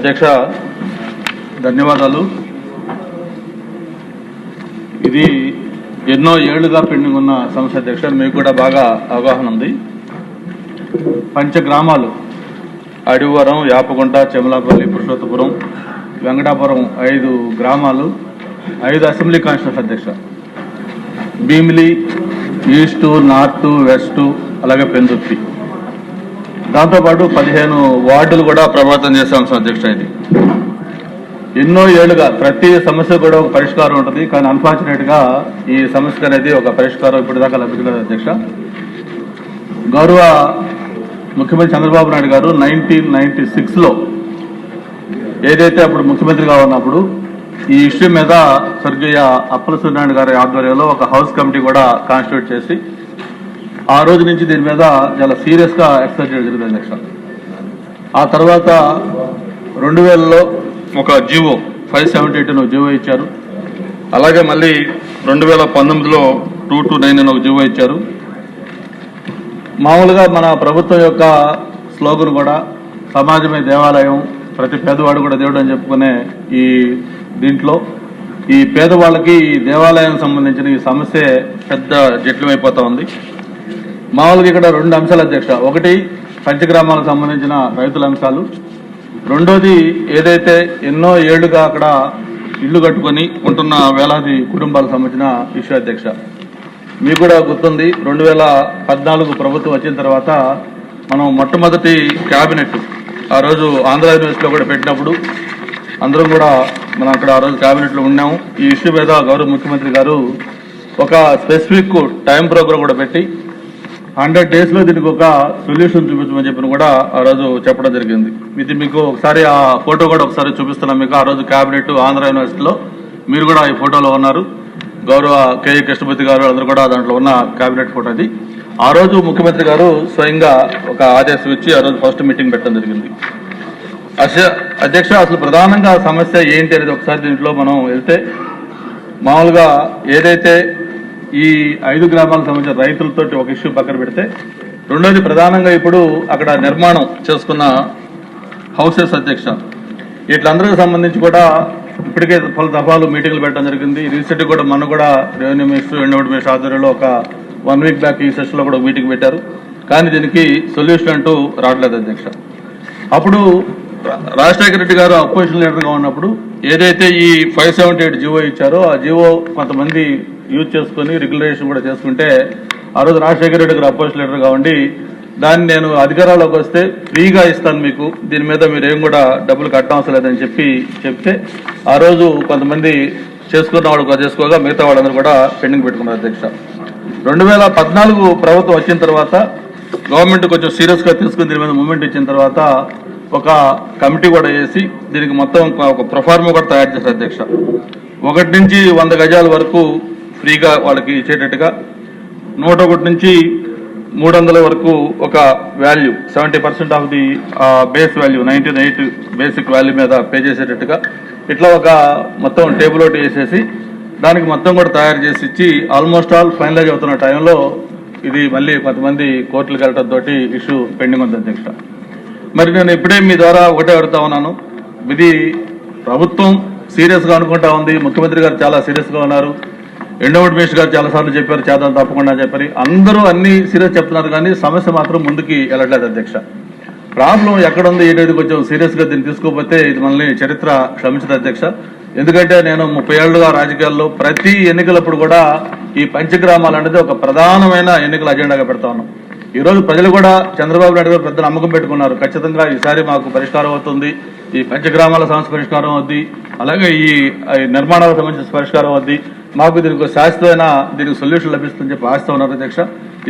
అధ్యక్ష ధన్యవాదాలు. ఇది ఎన్నో ఏళ్లుగా పెండింగ్ ఉన్న సమస్య అధ్యక్ష, మీకు కూడా బాగా అవగాహన ఉంది. పంచగ్రామాలు అడివరం, యాపగుంట, చెమలాపల్లి, పురుషోత్తపురం, వెంకటాపురం 5 గ్రామాలు, 5 అసెంబ్లీ కాన్స్టిట్యూన్స్ అధ్యక్ష. భీమిలి, ఈస్టు, నార్త్, వెస్ట్, అలాగే పెందుర్తి, దాంతోపాటు 15 వార్డులు కూడా ప్రభావితం చేసే అంశం అధ్యక్ష. ఇది ఎన్నో ఏళ్లుగా ప్రతి సమస్య కూడా ఒక పరిష్కారం ఉంటుంది, కానీ అన్ఫార్చునేట్గా ఈ సమస్య అనేది ఒక పరిష్కారం ఇప్పటిదాకా లభించలేదు అధ్యక్ష. గౌరవ ముఖ్యమంత్రి చంద్రబాబు నాయుడు గారు 1996లో ఏదైతే అప్పుడు ముఖ్యమంత్రిగా ఉన్నప్పుడు ఈ ఇష్యూ మీద స్వర్గీయ అప్పల సూర్యనారాయణ గారి ఆధ్వర్యంలో ఒక హౌస్ కమిటీ కూడా కాన్స్టిట్యూట్ చేసి ఆ రోజు నుంచి దీని మీద చాలా సీరియస్గా ఎక్సర్సైజ్ చేయడం జరిగింది అధ్యక్ష. ఆ తర్వాత 2000లో ఒక జీవో 578 జీవో ఇచ్చారు. అలాగే మళ్ళీ 2019లో 229 అని ఒక జీవో ఇచ్చారు. మామూలుగా మన ప్రభుత్వం యొక్క స్లోగన్ కూడా సమాజమే దేవాలయం, ప్రతి పేదవాడు కూడా దేవుడు అని చెప్పుకునే ఈ దీంట్లో ఈ పేదవాళ్ళకి ఈ దేవాలయం సంబంధించిన ఈ సమస్య పెద్ద జటిలమైపోతా ఉంది. మామూలుగా ఇక్కడ 2 అంశాలు అధ్యక్ష. ఒకటి పంచగ్రామాలకు సంబంధించిన రైతుల అంశాలు, రెండోది ఏదైతే ఎన్నో ఏళ్లుగా అక్కడ ఇళ్లు కట్టుకొని ఉంటున్న వేలాది కుటుంబాలకు సంబంధించిన ఇష్యూ అధ్యక్ష. మీకు కూడా గుర్తుంది, 2014 ప్రభుత్వం వచ్చిన తర్వాత మనం మొట్టమొదటి క్యాబినెట్ ఆ రోజు ఆంధ్ర యూనివర్సిటీలో కూడా పెట్టినప్పుడు అందరం కూడా మనం అక్కడ ఆ రోజు క్యాబినెట్లో ఉన్నాము. ఈ ఇష్యూ మీద గౌరవ ముఖ్యమంత్రి గారు ఒక స్పెసిఫిక్ టైం ప్రోగ్రాం కూడా పెట్టి 100 డేస్లో దీనికి ఒక సొల్యూషన్ చూపించమని చెప్పిన కూడా ఆ రోజు చెప్పడం జరిగింది. ఇది మీకు ఒకసారి ఆ ఫోటో కూడా ఒకసారి చూపిస్తున్నాం మీకు. ఆ రోజు క్యాబినెట్ ఆంధ్ర యూనివర్సిటీలో మీరు కూడా ఈ ఫోటోలో ఉన్నారు. గౌరవ కేఈ కృష్ణమూర్తి గారు అందరూ కూడా దాంట్లో ఉన్న క్యాబినెట్ ఫోటో అది. ఆ రోజు ముఖ్యమంత్రి గారు స్వయంగా ఒక ఆదేశం ఇచ్చి ఆ రోజు ఫస్ట్ మీటింగ్ పెట్టడం జరిగింది. అధ్యక్ష, అసలు ప్రధానంగా సమస్య ఏంటి అనేది ఒకసారి దీంట్లో మనం వెళ్తే, మామూలుగా ఏదైతే ఈ 5 గ్రామాలకు సంబంధించిన రైతులతో ఒక ఇష్యూ పక్కన పెడితే, రెండోది ప్రధానంగా ఇప్పుడు అక్కడ నిర్మాణం చేసుకున్న హౌసెస్ అధ్యక్ష. వీటిలందరికీ సంబంధించి కూడా ఇప్పటికే పలు దఫాలు మీటింగ్లు పెట్టడం జరిగింది. రీసెంట్ కూడా మన కూడా రెవెన్యూ మినిస్టర్, ఎండోమెంట్ మినిస్టర్ ఆధ్వర్యంలో ఒక 1 వీక్ బ్యాక్ ఈ సెషన్లో కూడా మీటింగ్ పెట్టారు. కానీ దీనికి సొల్యూషన్ అంటూ రావట్లేదు అధ్యక్ష. అప్పుడు రాజశేఖర రెడ్డి గారు అపోజిషన్ లీడర్గా ఉన్నప్పుడు ఏదైతే ఈ 578 జీవో ఇచ్చారో ఆ జీవో కొంతమంది యూజ్ చేసుకుని రెగ్యులేషన్ కూడా చేసుకుంటే, ఆ రోజు రాజశేఖర రెడ్డి గారు అపోజిషన్ లీడర్గా ఉండి దాన్ని నేను అధికారంలోకి వస్తే ఫ్రీగా ఇస్తాను మీకు, దీని మీద మీరు ఏం కూడా డబ్బులు కట్టవసరం లేదని చెప్తే ఆ రోజు కొంతమంది చేసుకున్న వాళ్ళు చేసుకోగా మిగతా వాళ్ళందరూ కూడా పెండింగ్ పెట్టుకున్నారు అధ్యక్ష. 2014 ప్రభుత్వం వచ్చిన తర్వాత గవర్నమెంట్ కొంచెం సీరియస్గా తీసుకుని దీని మీద మూవ్మెంట్ ఇచ్చిన తర్వాత ఒక కమిటీ కూడా వేసి దీనికి మొత్తం ఒక ప్రొఫార్మా కూడా తయారు చేశారు అధ్యక్ష. 1 నుంచి 100 గజాల వరకు ఫ్రీగా వాళ్ళకి ఇచ్చేటట్టుగా, 101 నుంచి 300 వరకు ఒక value 70% of the base value 98 basic value మీద పే చేసేటట్టుగా ఇట్లా ఒక మొత్తం టేబుల్ ఒకటి వేసేసి దానికి మొత్తం కూడా తయారు చేసి ఇచ్చి ఆల్మోస్ట్ ఆల్ ఫైనలైజ్ అవుతున్న టైంలో ఇది మళ్ళీ కొంతమంది కోర్టులకు వెళ్ళడంతో ఇష్యూ పెండింగ్ ఉంది అధ్యక్ష. మరి నేను ఇప్పుడే మీ ద్వారా ఒకటే అడుగుతా ఉన్నాను, ఇది ప్రభుత్వం సీరియస్గా అనుకుంటా ఉంది, ముఖ్యమంత్రి గారు చాలా సీరియస్గా ఉన్నారు, ఎండోమెంట్ మినిస్టర్ గారు చాలాసార్లు చెప్పారు చేద్దాం తప్పకుండా చెప్పారు, అందరూ అన్ని సీరియస్ చెప్తున్నారు, కానీ సమస్య మాత్రం ముందుకి వెళ్ళట్లేదు అధ్యక్ష. ప్రాబ్లం ఎక్కడుంది అనేది కొంచెం సీరియస్గా దీన్ని తీసుకోకపోతే ఇది మనల్ని చరిత్ర క్షమించదు అధ్యక్ష. ఎందుకంటే నేను 30 ఏళ్లుగా రాజకీయాల్లో ప్రతి ఎన్నికలప్పుడు కూడా ఈ పంచగ్రామాలు అనేది ఒక ప్రధానమైన ఎన్నికల అజెండాగా పెడతా ఉన్నాం. ఈరోజు ప్రజలు కూడా చంద్రబాబు నాయుడు గారు పెద్ద నమ్మకం పెట్టుకున్నారు, ఖచ్చితంగా ఈసారి మాకు పరిష్కారం అవుతుంది, ఈ పంచగ్రామాల సమస్య పరిష్కారం అవుద్ది, అలాగే ఈ నిర్మాణాలకు సంబంధించిన పరిష్కారం అవుద్ది, మాకు దీనికి శాశ్వతమైన దీనికి సొల్యూషన్ లభిస్తుందని చెప్పి ఆశతో ఉన్నారు అధ్యక్ష.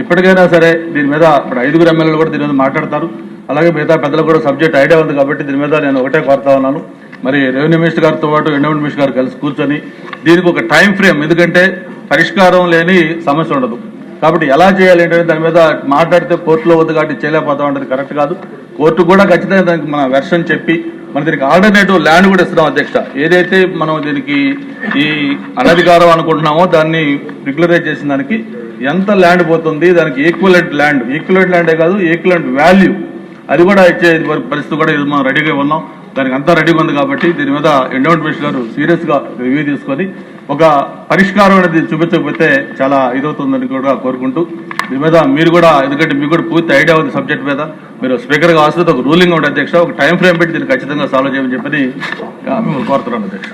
ఇప్పటికైనా సరే దీని మీద ఇప్పుడు 5 ఎమ్మెల్యేలు కూడా దీని మీద మాట్లాడతారు, అలాగే మిగతా పెద్దలకు కూడా సబ్జెక్ట్ ఐడియా ఉంది కాబట్టి దీని మీద నేను ఒకటే కోరుతా ఉన్నాను, మరి రెవెన్యూ మినిస్టర్ గారితో పాటు ఎండోమెంట్ మినిస్టర్ గారు కలిసి కూర్చొని దీనికి ఒక టైం ఫ్రేమ్, ఎందుకంటే పరిష్కారం లేని సమస్య ఉండదు కాబట్టి ఎలా చేయాలి ఏంటంటే దాని మీద మాట్లాడితే కోర్టులో వద్దు కాబట్టి చేయలేకపోతాం అంటే కరెక్ట్ కాదు. కోర్టు కూడా ఖచ్చితంగా దానికి మన వెర్షన్ చెప్పి మన దీనికి ఆల్టర్నేటివ్ ల్యాండ్ కూడా ఇస్తున్నాం అధ్యక్ష. ఏదైతే మనం దీనికి ఈ అనధికారం అనుకుంటున్నామో దాన్ని రెగ్యులరైజ్ చేసిన దానికి ఎంత ల్యాండ్ పోతుంది, దానికి ఈక్వలెంట్ ల్యాండే కాదు ఈక్వలెంట్ వాల్యూ అది కూడా ఇచ్చే పరిస్థితి కూడా మనం రెడీగా ఉన్నాం. దానికి అంతా రెడీగా ఉంది కాబట్టి దీని మీద ఎండోమెంట్ మినిస్టర్ గారు సీరియస్గా రివ్యూ తీసుకొని ఒక పరిష్కారం అనేది చూపించకపోతే చాలా ఇదవుతుందని కూడా కోరుకుంటూ దీని మీద మీరు కూడా, ఎందుకంటే మీకు కూడా పూర్తి ఐడియా ఉంది సబ్జెక్ట్ మీద, మీరు స్పీకర్గా అవసరం ఒక రూలింగ్ ఉండే అధ్యక్ష, ఒక టైం ఫ్రేమ్ పెట్టి దీన్ని ఖచ్చితంగా సాల్వ్ చేయమని చెప్పని మేము కోరుతున్నాను అధ్యక్ష.